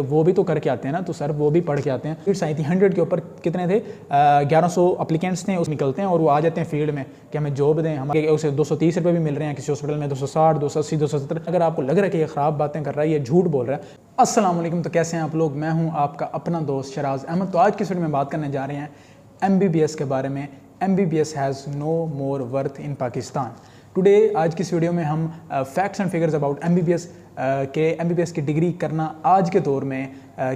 वो भी तो करके आते हैं ना, तो सर वो भी पढ़ के आते हैं। सीट्स आई थी 100 के ऊपर, कितने थे 1100 अप्लीकेंट्स थे, उस निकलते हैं और वो आ जाते हैं फील्ड में कि हमें जॉब दें। हमारे उसे 230 रुपये भी मिल रहे हैं, किसी हॉस्पिटल में 260, 280, 270। अगर आपको लग रहा है कि ये ख़राब बातें कर रहा है, ये झूठ बोल रहा है। अस्सलाम वालेकुम, तो कैसे हैं आप लोग? मैं हूँ आपका अपना दोस्त शराज अहमद। तो आज की वीडियो में बात करने जा रहे हैं MBBS के बारे में। MBBS has no more worth in Pakistan. Today आज की इस वीडियो में हम facts and figures about MBBS की डिग्री करना आज के दौर में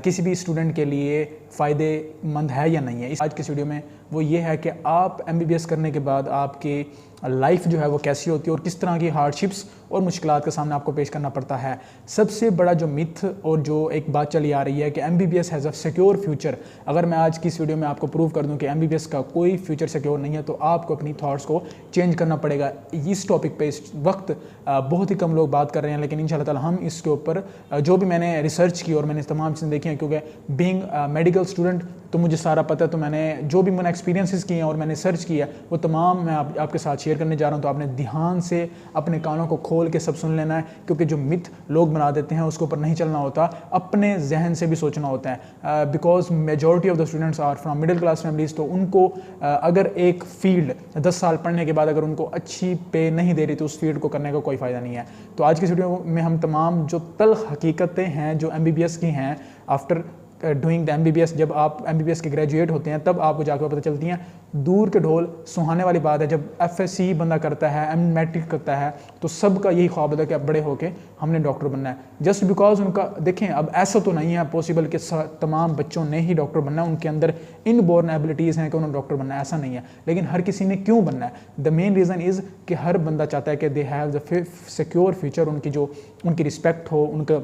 किसी भी स्टूडेंट के लिए फ़ायदेमंद है या नहीं है। आज की इस वीडियो में वो ये है कि आप MBBS करने के बाद आपकी लाइफ जो है वो कैसी होती है और किस तरह की हार्डशिप्स और मुश्किलात का सामना आपको पेश करना पड़ता है। सबसे बड़ा जो मिथ और जो एक बात चली आ रही है कि MBBS has a secure future, अगर मैं आज की इस वीडियो में आपको प्रूव कर दूं कि MBBS का कोई फ्यूचर सिक्योर नहीं है, तो आपको अपनी थॉट्स को चेंज करना पड़ेगा। इस टॉपिक पे इस वक्त बहुत ही कम लोग बात कर रहे हैं, लेकिन इंशाल्लाह ताला हम इसके ऊपर जो भी मैंने रिसर्च की और मैंने तमाम चीज़ें देखी हैं, क्योंकि बीइंग मेडिकल स्टूडेंट तो मुझे सारा पता है। तो मैंने जो भी मैंने एक्सपीरियंसेस किए हैं और मैंने सर्च किया वो तमाम मैं आपके साथ शेयर करने जा रहा हूँ। तो आपने ध्यान से अपने कानों को खोल के सब सुन लेना है, क्योंकि जो मिथ लोग बना देते हैं उसके ऊपर नहीं चलना होता, अपने जहन से भी सोचना होता है। Because majority of the students are from middle class families. तो उनको अगर एक फील्ड 10 साल पढ़ने के बाद अगर उनको अच्छी पे नहीं दे रही तो उस फील्ड को करने का कोई फ़ायदा नहीं है। तो आज की वीडियो में हम तमाम जो तल्ख हकीकतें हैं जो MBBS की हैं आफ्टर डूइंग द MBBS, जब आप MBBS के ग्रेजुएट होते हैं तब आपको जाकर पता चलती हैं। दूर के ढोल सुहाने वाली बात है, जब FSC बंदा करता है, मैट्रिक करता है, तो सबका यही ख्वाब होता है कि अब बड़े होके हमने डॉक्टर बनना है। जस्ट बिकॉज उनका देखें, अब ऐसा तो नहीं है पॉसिबल कि तमाम बच्चों ने ही डॉक्टर बनना है, उनके अंदर इनबॉर्न एबिलिटीज़ हैं कि उन्होंने डॉक्टर बनना है, ऐसा नहीं है। लेकिन हर किसी ने क्यों बनना है? द मेन रीज़न इज़ कि हर बंदा चाहता है कि they have the secure future, उनकी रिस्पेक्ट हो, उनका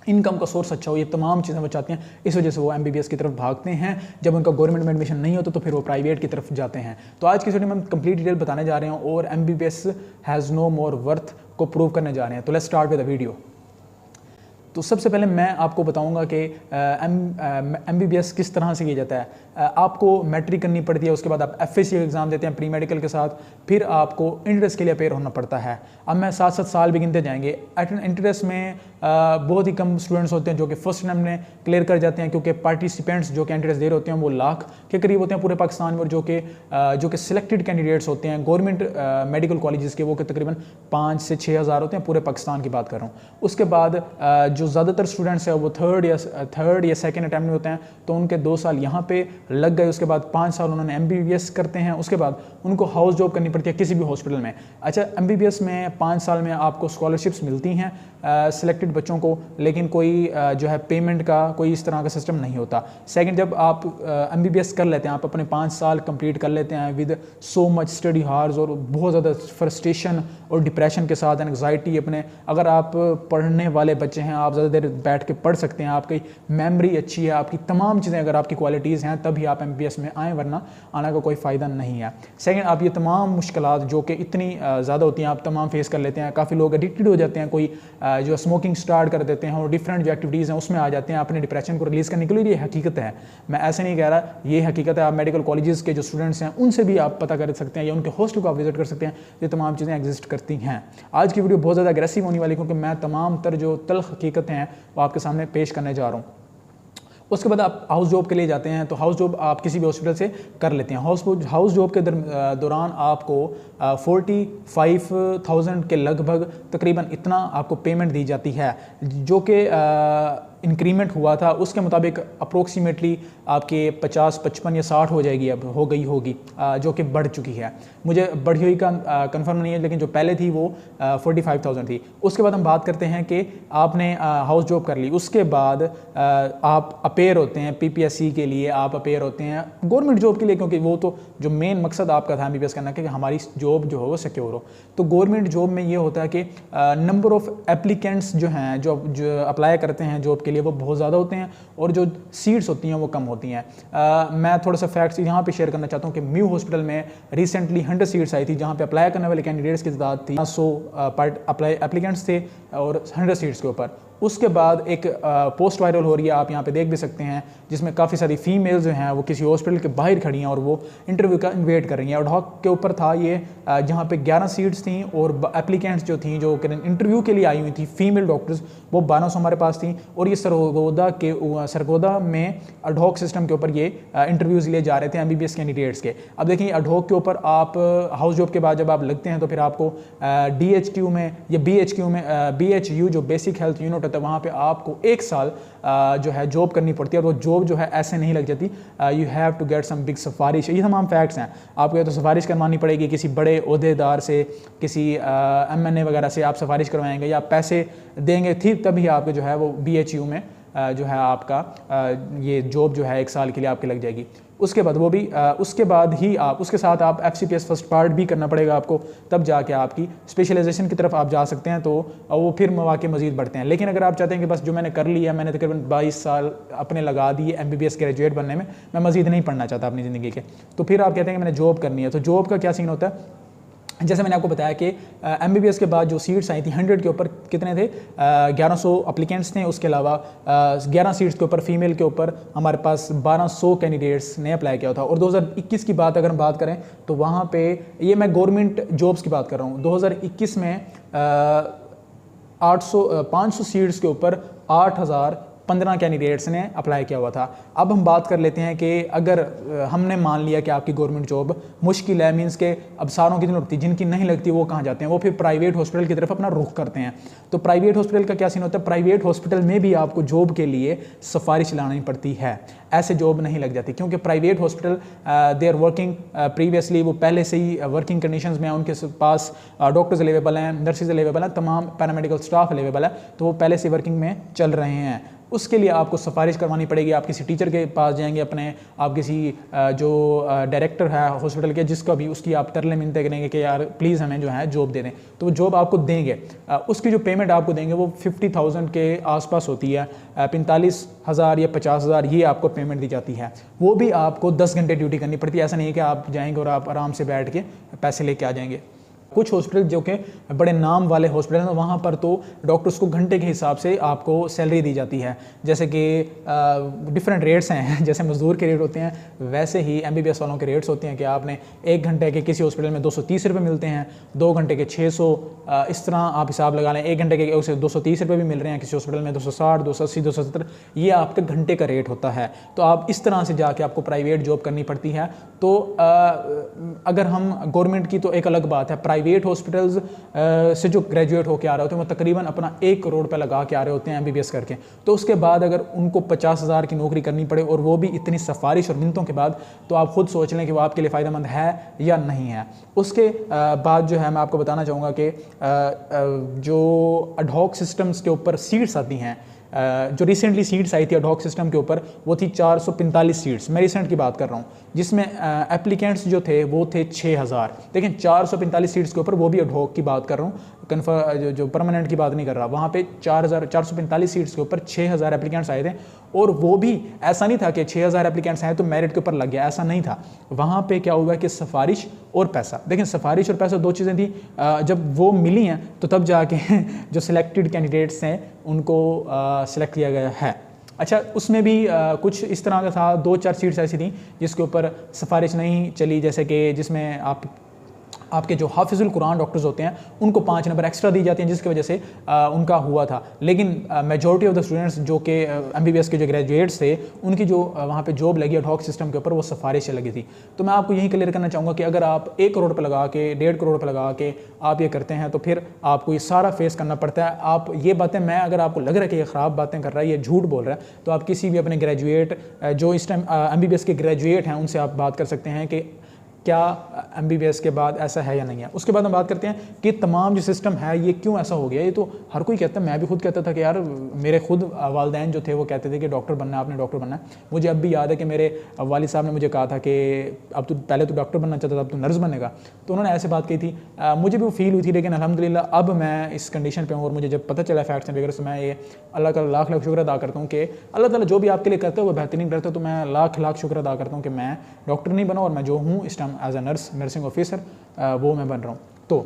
इनकम का सोर्स अच्छा हो, ये तमाम चीज़ें वो चाहते हैं। इस वजह से वो MBBS की तरफ भागते हैं। जब उनका गवर्नमेंट में एडमिशन नहीं होता तो फिर वो प्राइवेट की तरफ जाते हैं। तो आज की वीडियो में हम कंप्लीट डिटेल बताने जा रहे हैं और MBBS has no more worth को प्रूव करने जा रहे हैं। तो let's start with the video. तो सबसे पहले मैं आपको बताऊंगा कि MBBS किस तरह से किया जाता है। आपको मैट्रिक करनी पड़ती है, उसके बाद आप FSC एग्ज़ाम देते हैं प्री मेडिकल के साथ, फिर आपको इंट्रेंस के लिए अपेयर होना पड़ता है। अब मैं 7-7 साल भी गिनते जाएंगे। इंट्रेंस में बहुत ही कम स्टूडेंट्स होते हैं जो कि फर्स्ट टाइम में क्लियर कर जाते हैं, क्योंकि पार्टिसिपेंट्स जो कि एंट्रेंस दे रहे होते हैं वो लाख के करीब होते हैं पूरे पाकिस्तान में, और जो कि सिलेक्टेड कैंडिडेट्स होते हैं गवर्नमेंट मेडिकल कॉलेजेस के, वो कि तकरीबन 5 से 6 हज़ार होते हैं, पूरे पाकिस्तान की बात कर रहा हूँ। उसके बाद जो ज़्यादातर स्टूडेंट्स हैं वो थर्ड या सेकेंड अटैम्प्ट में होते हैं, तो उनके 2 साल यहाँ पे लग गए। उसके बाद 5 साल उन्होंने MBBS करते हैं। उसके बाद उनको हाउस जॉब करनी पड़ती है किसी भी हॉस्पिटल में। अच्छा, MBBS में 5 साल में आपको स्कॉलरशिप्स मिलती हैं सिलेक्टेड बच्चों को, लेकिन कोई जो है पेमेंट का कोई इस तरह का सिस्टम नहीं होता। सेकंड, जब आप MBBS कर लेते हैं, आप अपने 5 साल कंप्लीट कर लेते हैं with so much study hours और बहुत ज़्यादा फ्रस्ट्रेशन और डिप्रेशन के साथ, एंग्जाइटी अपने, अगर आप पढ़ने वाले बच्चे हैं, आप ज़्यादा देर बैठ के पढ़ सकते हैं, आपकी मेमोरी अच्छी है, आपकी तमाम चीज़ें अगर आपकी क्वालिटीज़ हैं, तभी आप MBBS में आएँ, वरना आने का कोई फ़ायदा नहीं है। सेकंड, आप ये तमाम मुश्किलात जो कि इतनी ज़्यादा होती हैं आप तमाम फेस कर लेते हैं। काफ़ी लोग एडिक्टेड हो जाते हैं, कोई जो स्मोकिंग स्टार्ट कर देते हैं और डिफरेंट जो एक्टिविटीज़ हैं उसमें आ जाते हैं अपने डिप्रेशन को रिलीज़ करने के लिए। ये हकीकत है, मैं ऐसे नहीं कह रहा, ये हकीकत है। आप मेडिकल कॉलेजेस के जो स्टूडेंट्स हैं उनसे भी आप पता कर सकते हैं या उनके हॉस्टल को आप विजिट कर सकते हैं। ये तमाम चीज़ें एग्जिस्ट करती हैं। आज की वीडियो बहुत ज़्यादा अग्रेसिव होने वाली, क्योंकि मैं तमाम तर जो तल्ख हकीकतें हैं वो आपके सामने पेश करने जा रहा हूँ। उसके बाद आप हाउस जॉब के लिए जाते हैं, तो हाउस जॉब आप किसी भी हॉस्पिटल से कर लेते हैं। हाउस जॉब के दौरान आपको 45,000 के लगभग तकरीबन इतना आपको पेमेंट दी जाती है, जो कि इंक्रीमेंट हुआ था उसके मुताबिक अप्रोक्सीमेटली आपके 50, 55 या 60 हो जाएगी, अब हो गई होगी, जो कि बढ़ चुकी है। मुझे बढ़ी हुई का कंफर्म नहीं है, लेकिन जो पहले थी वो 45,000 थी। उसके बाद हम बात करते हैं कि आपने हाउस जॉब कर ली, उसके बाद आप अपेयर होते हैं PPSC के लिए, आप अपेयर होते हैं गवर्नमेंट जॉब के लिए, क्योंकि वो तो जो मेन मकसद आपका था MBBS करना कि हमारी जॉब जो हो वो सिक्योर हो। तो गवर्नमेंट जॉब में ये होता है कि नंबर ऑफ़ एप्लीकेंट्स जो हैं जो अप्लाई करते हैं जॉब के लिए वो बहुत ज़्यादा होते हैं, और जो सीट्स होती हैं वो कम होती हैं। मैं थोड़ा सा फैक्ट्स यहाँ पे शेयर करना चाहता हूँ कि म्यू हॉस्पिटल में रिसेंटली 100 सीट्स आई थी, जहाँ पे अप्लाई करने वाले कैंडिडेट्स की तादाद थी 100 एप्लीकेंट्स थे और 100 सीट्स के ऊपर। उसके बाद एक पोस्ट वायरल हो रही है, आप यहाँ पे देख भी सकते हैं, जिसमें काफ़ी सारी फीमेल जो हैं वो किसी हॉस्पिटल के बाहर खड़ी हैं और वो इंटरव्यू का इन्वेट कर रही हैं। एडहॉक के ऊपर था ये, जहाँ पे 11 सीट्स थी और एप्लीकेंट्स जो थी जो इंटरव्यू के लिए आई हुई थी फीमेल डॉक्टर्स, वो 1200 हमारे पास थी। और ये सरगोदा में एडहॉक सिस्टम के ऊपर ये इंटरव्यूज़ लिए जा रहे थे MBBS कैंडिडेट्स के। अब देखिए एडहॉक के ऊपर आप हाउस जॉब के बाद जब आप लगते हैं तो फिर आपको DHQ में या BHQ में BHU जो बेसिक हेल्थ यूनिट होता है वहाँ पे आपको 1 साल जो है जॉब करनी पड़ती है। और वो जॉब जो है ऐसे नहीं लग जाती, you have to get some big सिफारिश। ये तमाम फैक्ट्स हैं, आपको या तो सिफारिश करवानी पड़ेगी किसी बड़े ओहदेदार से, किसी MNA वगैरह से आप सिफारिश करवाएंगे या पैसे देंगे, ठीक तभी आपके जो है वो BHU में जो है आपका ये जॉब जो है 1 साल के लिए आपके लग जाएगी। उसके बाद वो भी उसके बाद ही आप उसके साथ आप FCPS फर्स्ट पार्ट भी करना पड़ेगा आपको, तब जाके आपकी स्पेशलाइजेशन की तरफ आप जा सकते हैं, तो वो फिर मौके मज़ीद बढ़ते हैं। लेकिन अगर आप चाहते हैं कि बस जो मैंने कर लिया, मैंने तकरीबन 22 साल अपने लगा दिए MBBS ग्रेजुएट बनने में, मैं मज़ीद नहीं पढ़ना चाहता अपनी ज़िंदगी के, तो फिर आप कहते हैं कि मैंने जॉब करनी है। तो जॉब का क्या सीन होता है, जैसे मैंने आपको बताया कि MBBS के बाद जो सीट्स आई थी 100 के ऊपर कितने थे, 1100 अप्लीकेंट्स थे। उसके अलावा 11 सीट्स के ऊपर फीमेल के ऊपर हमारे पास 1200 कैंडिडेट्स ने अप्लाई किया था। और 2021 की बात अगर हम बात करें तो वहाँ पे, ये मैं गवर्नमेंट जॉब्स की बात कर रहा हूँ, 2021 में 500 सीट्स के ऊपर 8015 कैंडिडेट्स ने अप्लाई किया हुआ था। अब हम बात कर लेते हैं कि अगर हमने मान लिया कि आपकी गवर्नमेंट जॉब मुश्किल है, मींस के अब सारों की नहीं लगती, जिनकी नहीं लगती वो कहाँ जाते हैं, वो फिर प्राइवेट हॉस्पिटल की तरफ अपना रुख करते हैं। तो प्राइवेट हॉस्पिटल का क्या सीन होता है, प्राइवेट हॉस्पिटल में भी आपको जॉब के लिए सिफारिश लानी पड़ती है, ऐसे जॉब नहीं लग जाती, क्योंकि private hospital they are working previously, वो पहले से ही वर्किंग कंडीशंस में, उनके पास डॉक्टर्स अवेलेबल हैं, नर्सेज अवेलेबल हैं, तमाम पैरामेडिकल स्टाफ अवेलेबल है, तो वो पहले से वर्किंग में चल रहे हैं। उसके लिए आपको सिफारिश करवानी पड़ेगी, आप किसी टीचर के पास जाएंगे अपने, आप किसी जो डायरेक्टर है हॉस्पिटल के, जिसका भी उसकी आप तरले मिनते करेंगे कि यार प्लीज़ हमें जो है जॉब दे दें, तो वो जॉब आपको देंगे। उसकी जो पेमेंट आपको देंगे वो 50,000 के आसपास होती है, 45,000 या 50,000 ये आपको पेमेंट दी जाती है। वो भी आपको 10 घंटे ड्यूटी करनी पड़ती है, ऐसा नहीं है कि आप जाएंगे और आप आराम से बैठ के पैसे लेके आ जाएंगे। कुछ हॉस्पिटल जो कि बड़े नाम वाले हॉस्पिटल हैं, वहाँ पर तो डॉक्टर्स को घंटे के हिसाब से आपको सैलरी दी जाती है, जैसे कि डिफरेंट रेट्स हैं, जैसे मजदूर के रेट होते हैं वैसे ही MBBS वालों के रेट्स होते हैं कि आपने 1 घंटे के किसी हॉस्पिटल में 230 रुपये मिलते हैं, 2 घंटे के 600, इस तरह आप हिसाब लगा लें। 1 घंटे के उसे 230 रुपये भी मिल रहे हैं किसी हॉस्पिटल में, 260, 280, 270, ये आपके घंटे का रेट होता है। तो आप इस तरह से जाके आपको प्राइवेट जॉब करनी पड़ती है। तो अगर हम गवर्नमेंट की तो एक अलग बात है, प्राइवेट हॉस्पिटल्स से जो ग्रेजुएट होकर आ रहे होते हैं वो तकरीबन अपना 1 करोड़ रुपये लगा के आ रहे होते हैं MBBS करके, तो उसके बाद अगर उनको 50,000 की नौकरी करनी पड़े और वो भी इतनी सिफारिश और मिन्नतों के बाद, तो आप खुद सोच लें कि वो आपके लिए फ़ायदेमंद है या नहीं है। उसके बाद जो है मैं आपको बताना चाहूँगा कि जो एडहॉक सिस्टम्स के ऊपर सीट्स आती हैं, जो रिसेंटली सीट्स आई थी एडहॉक सिस्टम के ऊपर, वो थी 445 सीट्स, मैं रिसेंट की बात कर रहा हूँ, जिसमें एप्लीकेंट्स जो थे वो थे 6,000। लेकिन 445 सीट्स के ऊपर, वो भी एडहॉक की बात कर रहा हूँ, जो परमानेंट की बात नहीं कर रहा, वहाँ पे 445 सीट्स के ऊपर 6,000 एप्लीकेंट्स आए थे। और वो भी ऐसा नहीं था कि 6,000 एप्लीकेंट्स आए तो मेरिट के ऊपर लग गया, ऐसा नहीं था। वहाँ पे क्या हुआ कि सिफारिश और पैसा, देखें सिफारिश और पैसा 2 चीज़ें थी, जब वो मिली हैं तो तब जाके जो सिलेक्टेड कैंडिडेट्स हैं उनको सिलेक्ट किया गया है। अच्छा, उसमें भी कुछ इस तरह का था, 2-4 सीट्स ऐसी थी जिसके ऊपर सिफारिश नहीं चली, जैसे कि जिसमें आपके जो हाफिजुल कुरान डॉक्टर्स होते हैं उनको 5 नंबर एक्स्ट्रा दी जाती हैं, जिसकी वजह से उनका हुआ था। लेकिन मेजॉरिटी ऑफ द स्टूडेंट्स जो कि MBBS के जो ग्रेजुएट्स थे, उनकी जो वहाँ पे जॉब लगी एडहॉक सिस्टम के ऊपर, वो सिफारिश से लगी थी। तो मैं आपको यही क्लियर करना चाहूँगा कि अगर आप 1 करोड़ रुपये लगा के, 1.5 करोड़ रुपये लगा के आप ये करते हैं, तो फिर आपको ये सारा फेस करना पड़ता है। आप ये बातें, मैं अगर आपको लग रहा है कि ये ख़राब बातें कर रहा है, ये झूठ बोल रहा है, तो आप किसी भी अपने ग्रेजुएट जो इस टाइम MBBS के ग्रेजुएट हैं उनसे आप बात कर सकते हैं कि क्या MBBS के बाद ऐसा है या नहीं है। उसके बाद हम बात करते हैं कि तमाम जो सिस्टम है ये क्यों ऐसा हो गया। ये तो हर कोई कहता है, मैं भी खुद कहता था कि यार, मेरे खुद वालिदैन जो थे वो कहते थे कि डॉक्टर बनना है, आपने डॉक्टर बनना है। मुझे अब भी याद है कि मेरे वालिद साहब ने मुझे कहा था कि अब तो पहले तो डॉक्टर बनना चाहता था, अब तो नर्स बनेगा, तो उन्होंने ऐसे बात कही थी। मुझे भी वो फील हुई थी, लेकिन अल्हम्दुलिल्लाह अब मैं इस कंडीशन पर हूँ और मुझे जब पता चला फैक्ट्स एंड फिगर्स, मैं ये अल्लाह का लाख लाख शुक्र अदा करता हूँ कि अल्लाह ताला जो भी आपके लिए करता है वो बेहतरीन करता है। तो मैं लाख लाख शुक्र अदा करता हूँ कि मैं डॉक्टर नहीं बना और मैं जो हूँ इस time as a nursing officer वो मैं बन रहा हूँ। तो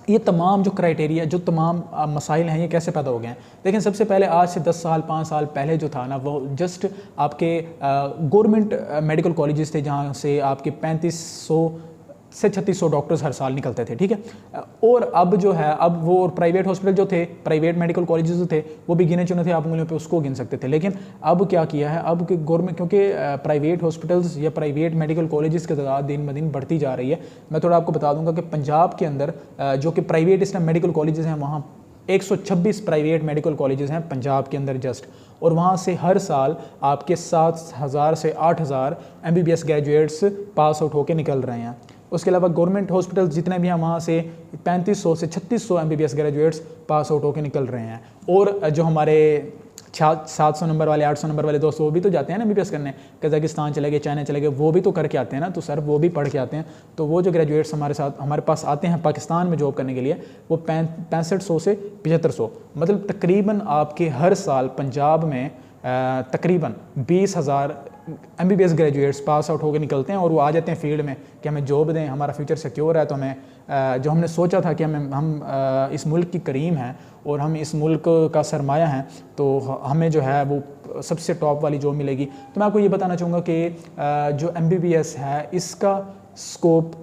ये तमाम जो क्राइटेरिया, जो तमाम मसाइल हैं, ये कैसे पैदा हो गए हैं? लेकिन सबसे पहले आज से 10 साल 5 साल पहले जो था ना, वो जस्ट आपके गवर्नमेंट मेडिकल कॉलेजेस थे जहाँ से आपके 3500 से 3600 डॉक्टर्स हर साल निकलते थे, ठीक है। और अब जो है, अब वो प्राइवेट हॉस्पिटल जो थे, प्राइवेट मेडिकल कॉलेजेस जो थे, वो भी गिने चुने थे, आप उंगलियों पे उसको गिन सकते थे। लेकिन अब क्या किया है, अब गवर्नमेंट, क्योंकि प्राइवेट हॉस्पिटल्स या प्राइवेट मेडिकल कॉलेजेस की तादाद दिन ब दिन बढ़ती जा रही है। मैं थोड़ा आपको बता दूंगा कि पंजाब के अंदर जो कि प्राइवेट इस टाइम मेडिकल कॉलेजेस हैं, वहाँ 126 प्राइवेट मेडिकल कॉलेजेस हैं पंजाब के अंदर जस्ट, और वहाँ से हर साल आपके 7000 से 8000 MBBS ग्रेजुएट्स पास आउट होकर निकल रहे हैं। उसके अलावा गवर्नमेंट हॉस्पिटल्स जितने भी हैं, वहाँ से 3500 से 3600 MBBS ग्रेजुएट्स पास आउट होकर निकल रहे हैं। और जो हमारे 700 नंबर वाले, 800 नंबर वाले दोस्त, वो भी तो जाते हैं ना MBBS करने, कजाकिस्तान चले गए, चाइना चले गए, वो भी तो करके आते हैं ना। तो सर वो भी पढ़ के आते हैं। तो वो जो ग्रेजुएट्स हमारे पास आते हैं पाकिस्तान में जॉब करने के लिए, वो 6500 से 7500, मतलब तकरीबन आपके हर साल पंजाब में तकरीबन 20,000 MBBS ग्रेजुएट्स पास आउट होकर निकलते हैं, और वो आ जाते हैं फील्ड में कि हमें जॉब दें, हमारा फ्यूचर सिक्योर है। तो हमें जो हमने सोचा था कि हम इस मुल्क की करीम हैं और हम इस मुल्क का सरमाया हैं, तो हमें जो है वो सबसे टॉप वाली जॉब मिलेगी। तो मैं आपको ये बताना चाहूँगा कि जो MBBS है, इसका स्कोप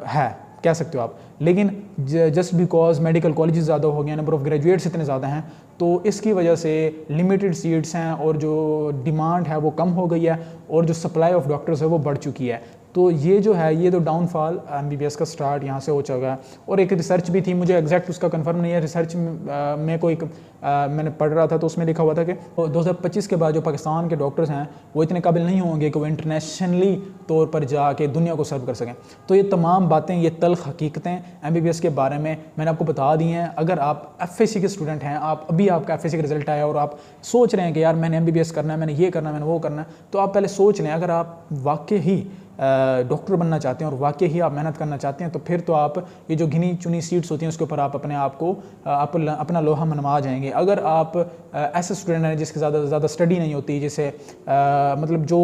है, कह सकते हो आप। लेकिन जस्ट बिकॉज मेडिकल कॉलेजेस ज़्यादा हो गए, नंबर ऑफ़ ग्रेजुएट्स इतने ज़्यादा हैं, तो इसकी वजह से लिमिटेड सीट्स हैं, और जो डिमांड है वो कम हो गई है, और जो सप्लाई ऑफ डॉक्टर्स है वो बढ़ चुकी है। तो ये जो है, ये तो डाउनफॉल MBBS का स्टार्ट यहाँ से हो चुका है। और एक रिसर्च भी थी, मुझे एग्जैक्ट उसका कंफर्म नहीं है, रिसर्च में कोई मैंने पढ़ रहा था, तो उसमें लिखा हुआ था कि 2025 के बाद जो पाकिस्तान के डॉक्टर्स हैं वो इतने काबिल नहीं होंगे कि वो इंटरनेशनली तौर पर जाके दुनिया को सर्व कर सकें। तो ये तमाम बातें, ये तल्ख हकीकतें MBBS के बारे में मैंने आपको बता दी हैं। अगर आप FSC के स्टूडेंट हैं, आप अभी आपका FSC का रिजल्ट आया और आप सोच रहे हैं कि यार मैंने MBBS करना है, मैंने ये करना है, मैंने वो करना है, तो आप पहले सोच लें। अगर आप वाकई ही डॉक्टर बनना चाहते हैं और वाकई ही आप मेहनत करना चाहते हैं, तो फिर तो आप ये जो गिनी चुनी सीट्स होती हैं उसके ऊपर आप अपने आप को अपना लोहा मनवा जाएंगे। अगर आप ऐसे स्टूडेंट हैं जिसकी ज़्यादा स्टडी नहीं होती, जिसे मतलब जो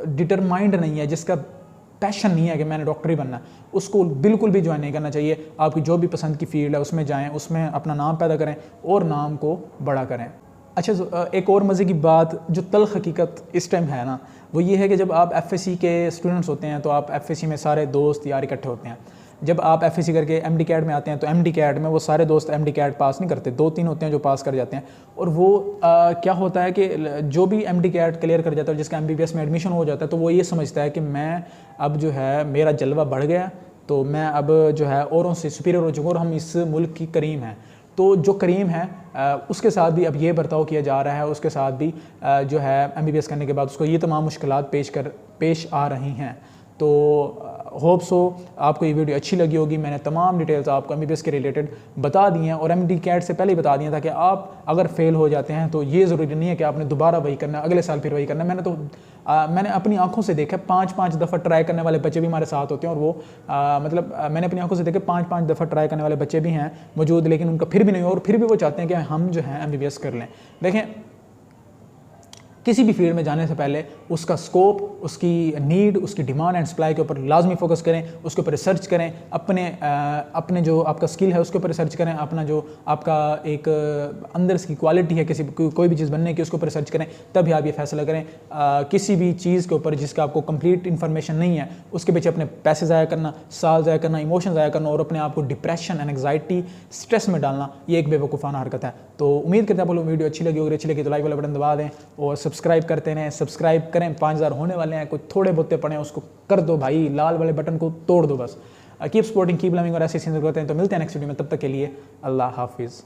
डिटरमाइंड नहीं है, जिसका पैशन नहीं है कि मैंने डॉक्टर ही बनना है, उसको बिल्कुल भी ज्वाइन नहीं करना चाहिए। आपकी जो भी पसंद की फील्ड है उसमें जाएँ, उसमें अपना नाम पैदा करें और नाम को बड़ा करें। अच्छा, एक और मज़े की बात, जो तल्ख हकीकत इस टाइम है ना, वो ये है कि जब आप FSC के स्टूडेंट्स होते हैं, तो आप FSC में सारे दोस्त यार इकट्ठे होते हैं। जब आप FSC करके MD कैट में आते हैं, तो MD कैट में वो सारे दोस्त MD कैट पास नहीं करते, 2-3 होते हैं जो पास कर जाते हैं। और वो क्या होता है कि जो भी MD कैट क्लियर कर जाता है, जिसका MBBS में एडमिशन हो जाता है, तो वो ये समझता है कि मैं अब जो है मेरा जलवा बढ़ गया, तो मैं अब जो है औरों से सुपीरियर हो चुका और हम इस मुल्क की करीम हैं। तो जो करीम है उसके साथ भी अब ये बर्ताव किया जा रहा है, उसके साथ भी जो है MBBS करने के बाद उसको ये तमाम मुश्किलात पेश आ रही हैं। तो होप सो आपको ये वीडियो अच्छी लगी होगी। मैंने तमाम डिटेल्स आपको MBBS के रिलेटेड बता दी हैं, और MD कैट से पहले ही बता दिया था कि आप अगर फेल हो जाते हैं तो ये ज़रूरी नहीं है कि आपने दोबारा वही करना, अगले साल फिर वही करना। मैंने अपनी आंखों से देखा 5-5 दफ़ा ट्राई करने वाले बच्चे भी हमारे साथ होते हैं, और वो मैंने अपनी आंखों से देखे 5-5 दफ़ा ट्राई करने वाले बच्चे भी हैं मौजूद, लेकिन उनका फिर भी नहीं हो, और फिर भी वो चाहते हैं कि हम जो है MBBS कर लें। देखें, किसी भी फील्ड में जाने से पहले उसका स्कोप, उसकी नीड, उसकी डिमांड एंड सप्लाई के ऊपर लाजमी फोकस करें, उसके ऊपर रिसर्च करें, अपने जो आपका स्किल है उसके ऊपर रिसर्च करें, अपना जो आपका एक अंदर की क्वालिटी है कोई भी चीज़ बनने की, उसके ऊपर रिसर्च करें, तभी आप ये फैसला करें। किसी भी चीज़ के ऊपर जिसका आपको कंप्लीट इन्फॉर्मेशन नहीं है, उसके पीछे अपने पैसे ज़ाया करना, साल ज़ाया करना, इमोशन ज़ाया करना, और अपने आप को डिप्रेशन, एंग्जाइटी, स्ट्रेस में डालना, ये एक बेवकूफ़ाना हरकत है। तो उम्मीद करते हैं आप लोग वीडियो अच्छी लगी होगी। अच्छी लगी तो लाइक वाला बटन दबा दें, और सब्सक्राइब करते रहें, सब्सक्राइब करें। 5000 होने वाले हैं, कुछ थोड़े बहुते पड़े हैं उसको कर दो भाई, लाल वाले बटन को तोड़ दो बस। कीप सपोर्टिंग, कीप लविंग, और ऐसी चीज़ें करते हैं। तो मिलते हैं नेक्स्ट वीडियो में, तब तक के लिए अल्लाह हाफिज़।